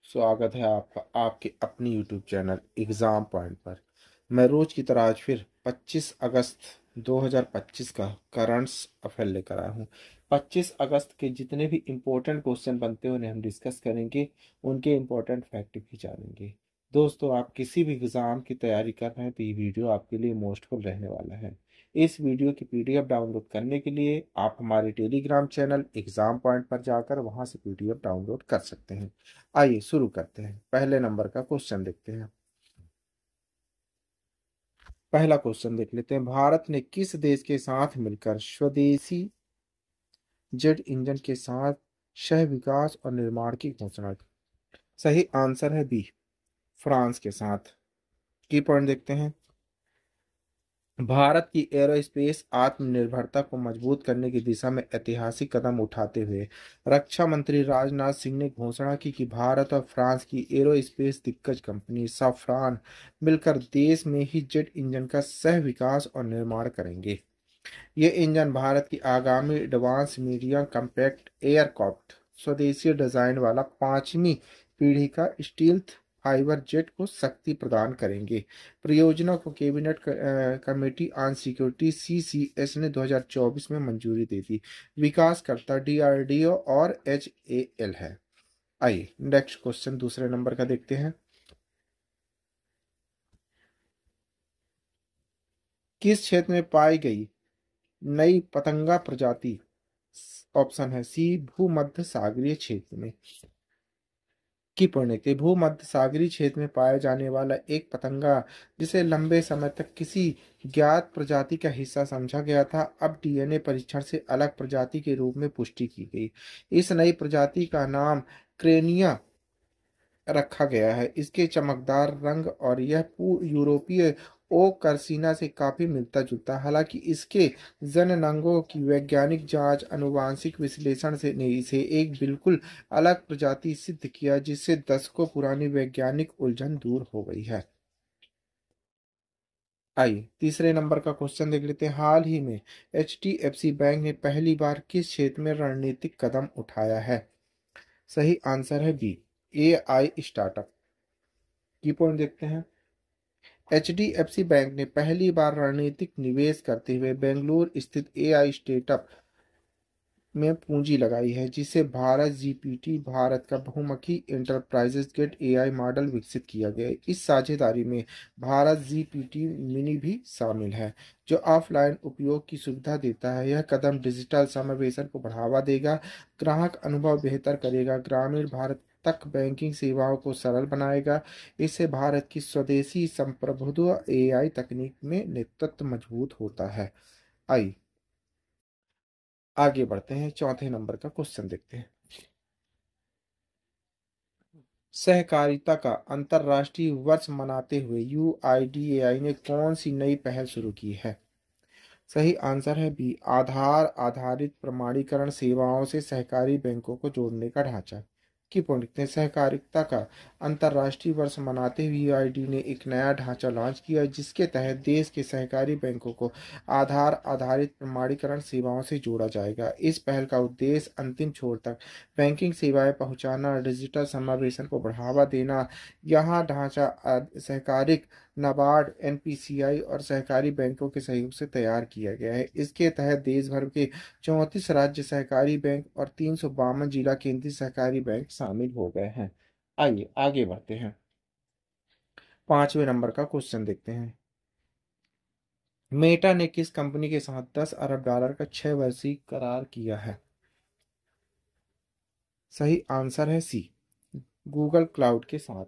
स्वागत है आपका आपके अपनी YouTube चैनल एग्ज़ाम पॉइंट पर। मैं रोज की तरह आज फिर 25 अगस्त 2025 का करंट्स अफेयर लेकर आया हूँ। 25 अगस्त के जितने भी इम्पोर्टेंट क्वेश्चन बनते हैं उन्हें हम डिस्कस करेंगे, उनके इम्पोर्टेंट फैक्ट भी जानेंगे। दोस्तों, आप किसी भी एग्ज़ाम की तैयारी कर रहे हैं तो ये वीडियो आपके लिए मोस्टफुल रहने वाला है। इस वीडियो की पीडीएफ डाउनलोड करने के लिए आप हमारे टेलीग्राम चैनल एग्ज़ाम पॉइंट पर जाकर वहां से पीडीएफ डाउनलोड कर सकते हैं। आइए शुरू करते हैं। पहले नंबर का क्वेश्चन देखते हैं। पहला क्वेश्चन देख लेते हैं। भारत ने किस देश के साथ मिलकर स्वदेशी जेट इंजन के साथ सह विकास और निर्माण की घोषणा की? सही आंसर है बी, फ्रांस के साथ। की पॉइंट देखते हैं। भारत की एरोस्पेस आत्मनिर्भरता को मजबूत करने की दिशा में ऐतिहासिक कदम उठाते हुए रक्षा मंत्री राजनाथ सिंह ने घोषणा की कि भारत और फ्रांस की एरोस्पेस दिग्गज कंपनी सफ्रान मिलकर देश में ही जेट इंजन का सह विकास और निर्माण करेंगे। ये इंजन भारत की आगामी एडवांस मीडियम कॉम्पैक्ट एयरक्राफ्ट स्वदेशी डिजाइन वाला पांचवी पीढ़ी का स्टील्थ फाइबर जेट को शक्ति प्रदान करेंगे। परियोजना को cabinet committee on security CCS ने 2024 में मंजूरी दे दी। विकासकर्ता डीआरडीओ और एचएएल है। आइए नेक्स्ट क्वेश्चन दूसरे नंबर का देखते हैं। किस क्षेत्र में पाई गई नई पतंगा प्रजाति? ऑप्शन है सी, भूमध्य सागरीय क्षेत्र में। की परिणति भूमध्य सागरीय क्षेत्र में पाया जाने वाला एक पतंगा, जिसे लंबे समय तक किसी ज्ञात प्रजाति का हिस्सा समझा गया था, अब डीएनए परीक्षण से अलग प्रजाति के रूप में पुष्टि की गई। इस नई प्रजाति का नाम क्रेनिया रखा गया है। इसके चमकदार रंग और यह यूरोपीय ओक कर्सिना से काफी मिलता जुलता है। हालांकि इसके जननांगों की वैज्ञानिक जांच आनुवांशिक विश्लेषण से ने इसे एक बिल्कुल अलग प्रजाति सिद्ध किया, जिससे दशकों पुरानी वैज्ञानिक उलझन दूर हो गई है। आइए तीसरे नंबर का क्वेश्चन देख लेते हैं। हाल ही में एचडीएफसी बैंक ने पहली बार किस क्षेत्र में रणनीतिक कदम उठाया है? सही आंसर है बी, एआई स्टार्टअप। की पॉइंट देखते हैं। एचडीएफसी बैंक ने पहली बार रणनीतिक निवेश करते हुए बेंगलुरु स्थित एआई स्टार्टअप में पूंजी लगाई है, जिसे भारत जीपीटी भारत का बहुमुखी इंटरप्राइजेज गेट एआई मॉडल विकसित किया गया है। इस साझेदारी में भारत जीपीटी मिनी भी शामिल है, जो ऑफलाइन उपयोग की सुविधा देता है। यह कदम डिजिटल समावेशन को बढ़ावा देगा, ग्राहक अनुभव बेहतर करेगा, ग्रामीण भारत तक बैंकिंग सेवाओं को सरल बनाएगा। इससे भारत की स्वदेशी संप्रभुत्व एआई तकनीक में नेतृत्व मजबूत होता है। आई आगे बढ़ते हैं, चौथे नंबर का क्वेश्चन देखते हैं। सहकारिता का अंतर्राष्ट्रीय वर्ष मनाते हुए यूआईडीएआई ने कौन सी नई पहल शुरू की है? सही आंसर है बी, आधार आधारित प्रमाणीकरण सेवाओं से सहकारी बैंकों को जोड़ने का ढांचा। की पॉइंट लिखते हैं। सहकारिता का अंतर्राष्ट्रीय वर्ष मनाते हुए यूआईडी ने एक नया ढांचा लॉन्च किया, जिसके तहत देश के सहकारी बैंकों को आधार आधारित प्रमाणीकरण सेवाओं से जोड़ा जाएगा। इस पहल का उद्देश्य अंतिम छोर तक बैंकिंग सेवाएं पहुंचाना, डिजिटल समावेशन को बढ़ावा देना। यहाँ ढांचा सहकारिक नाबार्ड, एनपीसीआई और सहकारी बैंकों के सहयोग से तैयार किया गया है। इसके तहत देश भर के 34 राज्य सहकारी बैंक और 352 जिला केंद्रीय सहकारी बैंक शामिल हो गए हैं। आइए आगे बढ़ते हैं। पांचवें नंबर का क्वेश्चन देखते हैं। मेटा ने किस कंपनी के साथ 10 अरब डॉलर का 6 वर्षीय करार किया है? सही आंसर है सी, गूगल क्लाउड के साथ।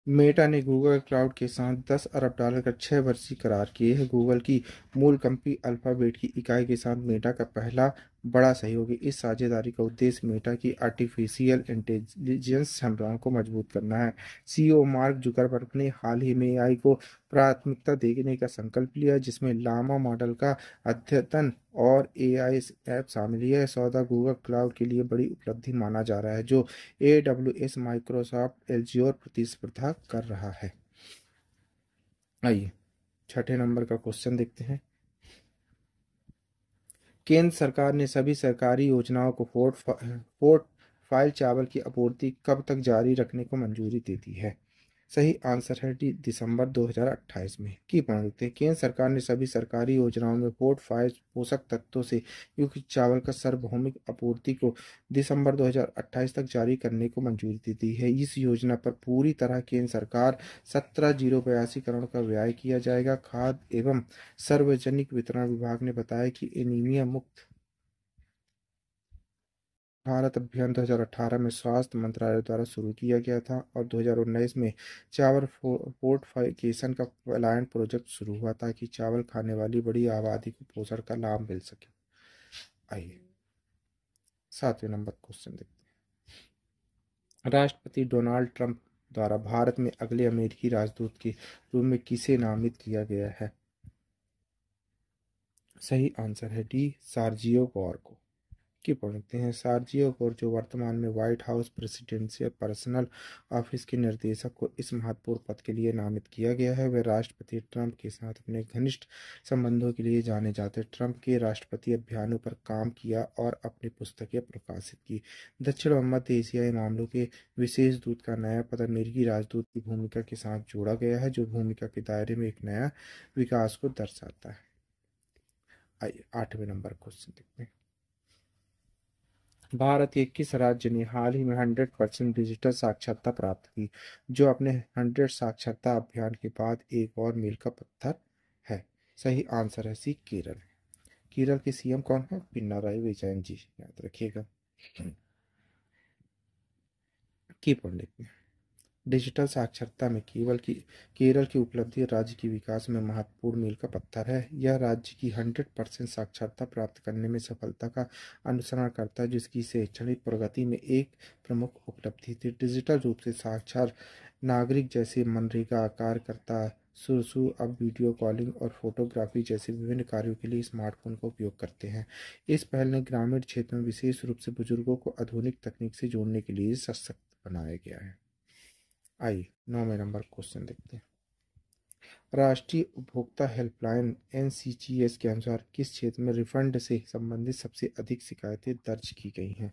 मेटा ने गूगल क्लाउड के साथ 10 अरब डॉलर का 6 वर्षीय करार किए हैं। गूगल की मूल कंपनी अल्फाबेट की इकाई के साथ मेटा का पहला बड़ा सहयोग है। इस साझेदारी का उद्देश्य मेटा की आर्टिफिशियल इंटेलिजेंस क्षमताओं को मजबूत करना है। सीईओ मार्क जुकरबर्ग ने हाल ही में एआई को प्राथमिकता देने का संकल्प लिया, जिसमें लामा मॉडल का अद्यतन और एआई ऐप शामिल है। यह सौदा गूगल क्लाउड के लिए बड़ी उपलब्धि माना जा रहा है, जो एडब्ल्यूएस, माइक्रोसॉफ्ट, एजयोर प्रतिस्पर्धा कर रहा है। आइए छठे नंबर का क्वेश्चन देखते हैं। केंद्र सरकार ने सभी सरकारी योजनाओं को फाइल चावल की आपूर्ति कब तक जारी रखने को मंजूरी देती है? सही आंसर है डी, दिसंबर 2028 में। की पढ़ते हैं, केंद्र सरकार ने सभी सरकारी योजनाओं में फोर्टिफाइड पोषक तत्वों से युक्त चावल का सार्वभौमिक आपूर्ति को दिसंबर 2028 तक जारी करने को मंजूरी दे दी है। इस योजना पर पूरी तरह केंद्र सरकार 17,082 करोड़ का व्यय किया जाएगा। खाद्य एवं सार्वजनिक वितरण विभाग ने बताया कि एनीमिया मुक्त भारत अभियान 2018 में स्वास्थ्य मंत्रालय द्वारा शुरू किया गया था और 2019 में चावल फोर्टिफिकेशन का पलायन प्रोजेक्ट शुरू हुआ ताकि चावल खाने वाली बड़ी आबादी को पोषण का लाभ मिल सके। आइए 7वें नंबर क्वेश्चन देखते हैं। राष्ट्रपति डोनाल्ड ट्रंप द्वारा भारत में अगले अमेरिकी राजदूत के रूप में किसे नामित किया गया है? सही आंसर है डी, सार्जियो गौर को। की पढ़ते हैं, सार्जियो गोर जो वर्तमान में white house presidential personal office के निर्देशक को इस महत्वपूर्ण पद के लिए नामित किया गया है। वे राष्ट्रपति ट्रंप के साथ अपने घनिष्ठ संबंधों के लिए जाने जाते। ट्रंप के राष्ट्रपति अभियानों पर काम किया और अपनी पुस्तकें प्रकाशित की। दक्षिण व मध्य एशियाई मामलों के विशेष दूत का नया पद अमेरिकी राजदूत की भूमिका के साथ जोड़ा गया है, जो भूमिका के दायरे में एक नया विकास को दर्शाता है। आइए 8वें नंबर क्वेश्चन देखते हैं। भारत के किस राज्य ने हाल ही में 100% डिजिटल साक्षरता प्राप्त की, जो अपने 100 साक्षरता अभियान के बाद एक और मील का पत्थर है? सही आंसर है सी, केरल। केरल के सीएम कौन है? पिनाराई विजयन जी, याद रखिएगा। की पढ़ लेते हैं। डिजिटल साक्षरता में केरल की उपलब्धि राज्य के विकास में महत्वपूर्ण मील का पत्थर है। यह राज्य की 100% साक्षरता प्राप्त करने में सफलता का अनुसरण करता है, जिसकी शैक्षणिक प्रगति में एक प्रमुख उपलब्धि थी। डिजिटल रूप से साक्षर नागरिक जैसे मनरेगा कार्यकर्ता सुरसु अब वीडियो कॉलिंग और फोटोग्राफी जैसे विभिन्न कार्यों के लिए स्मार्टफोन का उपयोग करते हैं। इस पहल ने ग्रामीण क्षेत्र में विशेष रूप से बुजुर्गों को आधुनिक तकनीक से जोड़ने के लिए सशक्त बनाया गया है। आइए 9वें नंबर क्वेश्चन देखते हैं। राष्ट्रीय उपभोक्ता हेल्पलाइन एनसीजीएस के अनुसार किस क्षेत्र में रिफंड से संबंधित सबसे अधिक शिकायतें दर्ज की गई हैं?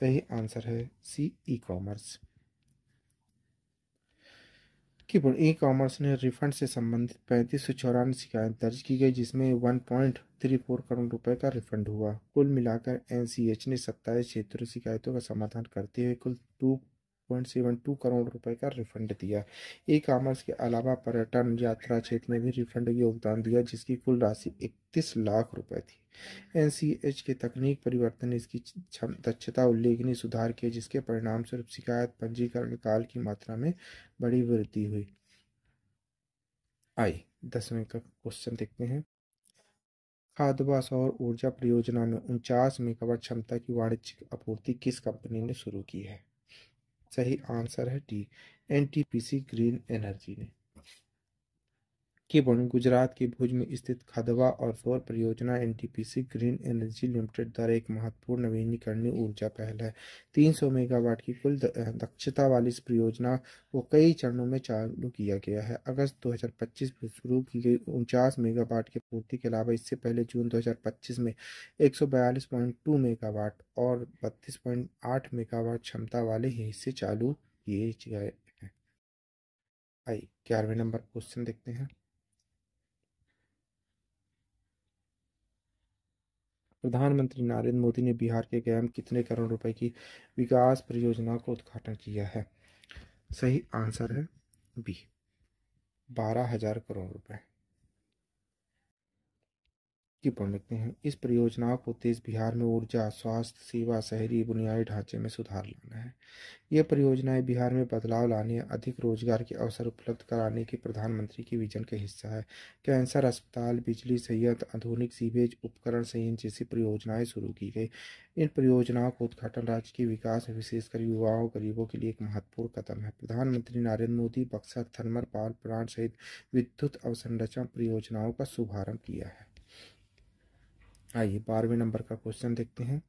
सही आंसर है सी, ई कॉमर्स। की ई कॉमर्स ने रिफंड से संबंधित 3594 शिकायत दर्ज की गई, जिसमें 1.34 करोड़ रुपए का रिफंड हुआ। कुल मिलाकर एनसीएच ने 27 क्षेत्रीय शिकायतों का समाधान करते हुए कुल 2.72 करोड़ रुपए का रिफंड दिया। ई कॉमर्स के अलावा पर्यटन यात्रा क्षेत्र में भी रिफंड योगदान दिया, जिसकी कुल राशि 31 लाख रुपए थी। एनसीएच के तकनीक परिवर्तन ने इसकी दक्षता उल्लेखनीय सुधार किया, जिसके परिणाम स्वरूप शिकायत पंजीकरण काल की मात्रा में बड़ी वृद्धि हुई। आइए 10वें का क्वेश्चन देखते हैं। खाद्य व सौर ऊर्जा परियोजना में 49 मेगावाट क्षमता की वाणिज्यिक आपूर्ति किस कंपनी ने शुरू की है? सही आंसर है डी, एनटीपीसी ग्रीन एनर्जी ने। की गुजरात के भुज में स्थित खदवा और सौर परियोजना एनटीपीसी ग्रीन एनर्जी लिमिटेड द्वारा एक महत्वपूर्ण नवीनीकरणीय ऊर्जा पहल है। 300 मेगावाट की कुल दक्षता वाली इस परियोजना को कई चरणों में चालू किया गया है। अगस्त 2025 में शुरू की गई 49 मेगावाट की पूर्ति के अलावा इससे पहले जून 2025 में 142.2 मेगावाट और 32.8 मेगावाट क्षमता वाले हिस्से चालू किए गए हैं। आइए 11वें नंबर क्वेश्चन देखते हैं। प्रधानमंत्री नरेंद्र मोदी ने बिहार के गया में कितने करोड़ रुपए की विकास परियोजनाओं का उद्घाटन किया है? सही आंसर है बी, 12,000 करोड़ रुपए। की पढ़ लेते हैं। इस परियोजनाओं को उद्देश्य बिहार में ऊर्जा, स्वास्थ्य सेवा, शहरी बुनियादी ढांचे में सुधार लाना है। ये परियोजनाएं बिहार में बदलाव लाने, अधिक रोजगार के अवसर उपलब्ध कराने के प्रधानमंत्री के विजन का हिस्सा है। कैंसर अस्पताल, बिजली संयंत्र, आधुनिक सीवेज उपकरण संयंत्र जैसी परियोजनाएं शुरू की गई। इन परियोजनाओं का उद्घाटन राज्य के विकास में विशेषकर युवाओं गरीबों के लिए एक महत्वपूर्ण कदम है। प्रधानमंत्री Narendra Modi Buxar thermal power plant सहित विद्युत अवसंरचना परियोजनाओं का शुभारंभ किया है। आइए 12वें नंबर का क्वेश्चन देखते हैं।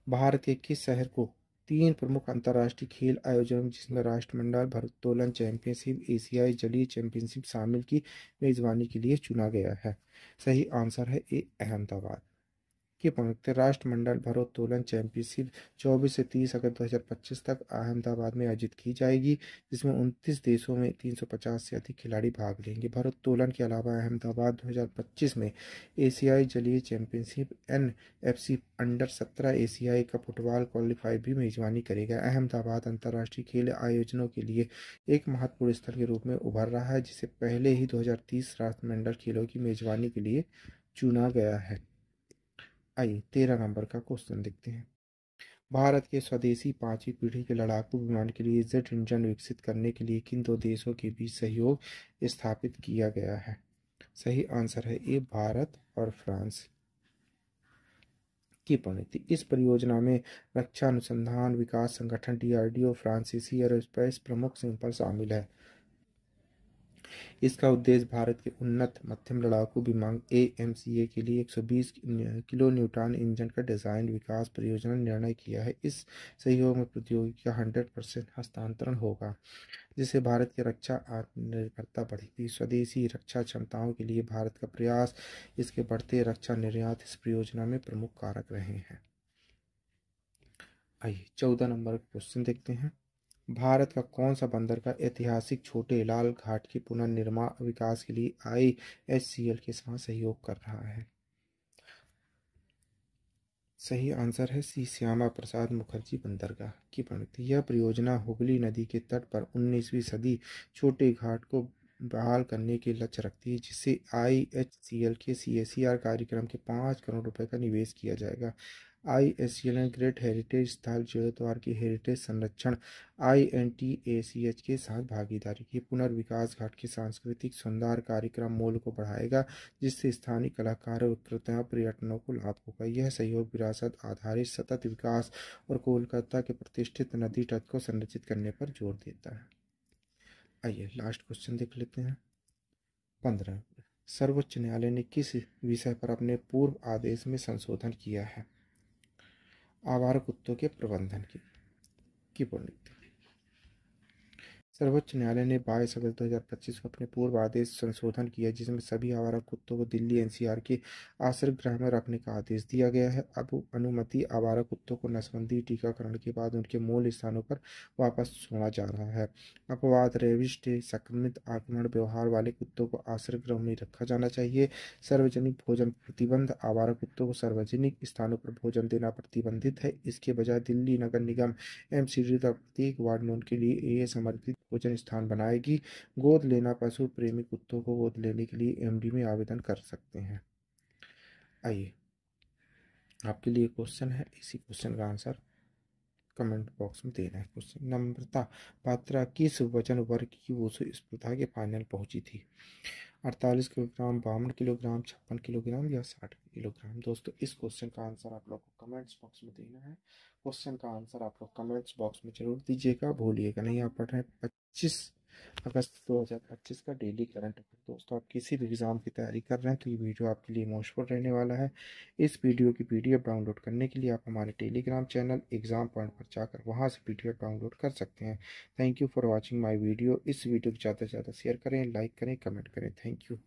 भारत के किस शहर को 3 प्रमुख अंतर्राष्ट्रीय खेल आयोजन जिसमें राष्ट्रमंडल भारोत्तोलन चैंपियनशिप, एशियाई जलीय चैंपियनशिप शामिल की मेजबानी के लिए चुना गया है? सही आंसर है ए, अहमदाबाद। की संयुक्त राष्ट्रमंडल भारोत्तोलन चैंपियनशिप 24 से 30 अगस्त 2025 तक अहमदाबाद में आयोजित की जाएगी, जिसमें 29 देशों में 350 से अधिक खिलाड़ी भाग लेंगे। भारोत्तोलन के अलावा अहमदाबाद 2025 में एशियाई जलीय चैंपियनशिप NFC अंडर 17 एशियाई कप फुटबॉल क्वालिफायर भी मेजबानी करेगा। अहमदाबाद अंतर्राष्ट्रीय खेल आयोजनों के लिए एक महत्वपूर्ण स्थल के रूप में उभर रहा है, जिसे पहले ही 2030 राष्ट्रमंडल खेलों की मेजबानी के लिए चुना गया है। आइए 13 नंबर का क्वेश्चन देखते हैं। भारत के स्वदेशी 5वीं पीढ़ी के लड़ाकू विमान के लिए जेट इंजन विकसित करने के लिए किन दो देशों के बीच सहयोग स्थापित किया गया है? सही आंसर है ए, भारत और फ्रांस। की पंक्ति, इस परियोजना में रक्षा अनुसंधान विकास संगठन DRDO, फ्रांसीसी एरोस्पेस प्रमुख सिंपल शामिल है। इसका उद्देश्य भारत के उन्नत मध्यम लड़ाकू विमान AMCA के लिए 120 किलो न्यूटन इंजन का डिजाइन विकास परियोजना निर्णय किया है। इस सहयोग में प्रौद्योगिकी का 100% हस्तांतरण होगा, जिससे भारत की रक्षा आत्मनिर्भरता बढ़ेगी। स्वदेशी रक्षा क्षमताओं के लिए भारत का प्रयास, इसके बढ़ते रक्षा निर्यात इस परियोजना में प्रमुख कारक रहे हैं। आइए 14 नंबर क्वेश्चन देखते हैं। भारत का कौन सा बंदरगाह ऐतिहासिक छोटे लाल घाट के पुनर्निर्माण विकास के लिए IHCL के साथ सहयोग कर रहा है? सही आंसर है सी, श्यामा प्रसाद मुखर्जी बंदरगाह। की पंक्ति, यह परियोजना हुगली नदी के तट पर 19वीं सदी छोटे घाट को बहाल करने के लक्ष्य रखती है, जिससे IHCL के CSER कार्यक्रम के 5 करोड़ रुपए का निवेश किया जाएगा। IHCL ने ग्रेट हेरिटेज स्थल जीर्णोद्धार की हेरिटेज संरक्षण INTACH के साथ भागीदारी की। पुनर्विकास घाट के सांस्कृतिक सुधार कार्यक्रम मूल्य को बढ़ाएगा, जिससे स्थानीय कलाकारों, विक्रेताओं, पर्यटकों को लाभ होगा। यह सहयोग विरासत आधारित सतत विकास और कोलकाता के प्रतिष्ठित नदी तट को संरक्षित करने पर जोर देता है। आइए लास्ट क्वेश्चन देख लेते हैं। 15, सर्वोच्च न्यायालय ने किस विषय पर अपने पूर्व आदेश में संशोधन किया है? आवारा कुत्तों के प्रबंधन की पुनरीति। सर्वोच्च न्यायालय ने 22 अगस्त 2025 को अपने पूर्व आदेश संशोधन किया, जिसमें सभी आवारा कुत्तों को दिल्ली NCR के आश्रय गृह में रखने का आदेश दिया गया है। अब अनुमति आवारा कुत्तों को नसबंदी टीकाकरण के बाद उनके मूल स्थानों पर वापस छोड़ा जा रहा है। अपवाद, रेबिस से संक्रमित आक्रमण व्यवहार वाले कुत्तों को आश्रय गृह में रखा जाना चाहिए। सार्वजनिक भोजन प्रतिबंध, आवारा कुत्तों को सार्वजनिक स्थानों पर भोजन देना प्रतिबंधित है। इसके बजाय दिल्ली नगर निगम MCD प्रत्येक वार्ड में उनके लिए ये समर्पित भोजन स्थान बनाएगी। गोद लेना, पशु प्रेमी कुत्तों को गोद लेने के लिए MD में आवेदन कर सकते हैं। आइए आपके लिए क्वेश्चन है, इसी क्वेश्चन का आंसर कमेंट बॉक्स में देना है। क्वेश्चन, नम्रता पात्रा किस वजन वर्ग की वुशु स्पर्धा के फाइनल पहुंची थी? 48 किलोग्राम, 52 किलोग्राम, 56 किलोग्राम या 60 किलोग्राम? दोस्तों इस क्वेश्चन का आंसर आप लोग को कमेंट्स बॉक्स में देना है। क्वेश्चन का आंसर आप लोग कमेंट्स बॉक्स में जरूर दीजिएगा, भूलिएगा नहीं। आप पढ़ रहे हैं 25 अगस्त 2025 का डेली करंट अफेयर। दोस्तों आप किसी भी एग्ज़ाम की तैयारी कर रहे हैं तो ये वीडियो आपके लिए यूजफुल रहने वाला है। इस वीडियो की PDF डाउनलोड करने के लिए आप हमारे टेलीग्राम चैनल एग्ज़ाम पॉइंट पर जाकर वहाँ से PDF डाउनलोड कर सकते हैं। Thank you for watching my video. इस वीडियो को ज़्यादा से ज़्यादा शेयर करें, लाइक करें, कमेंट करें। Thank you.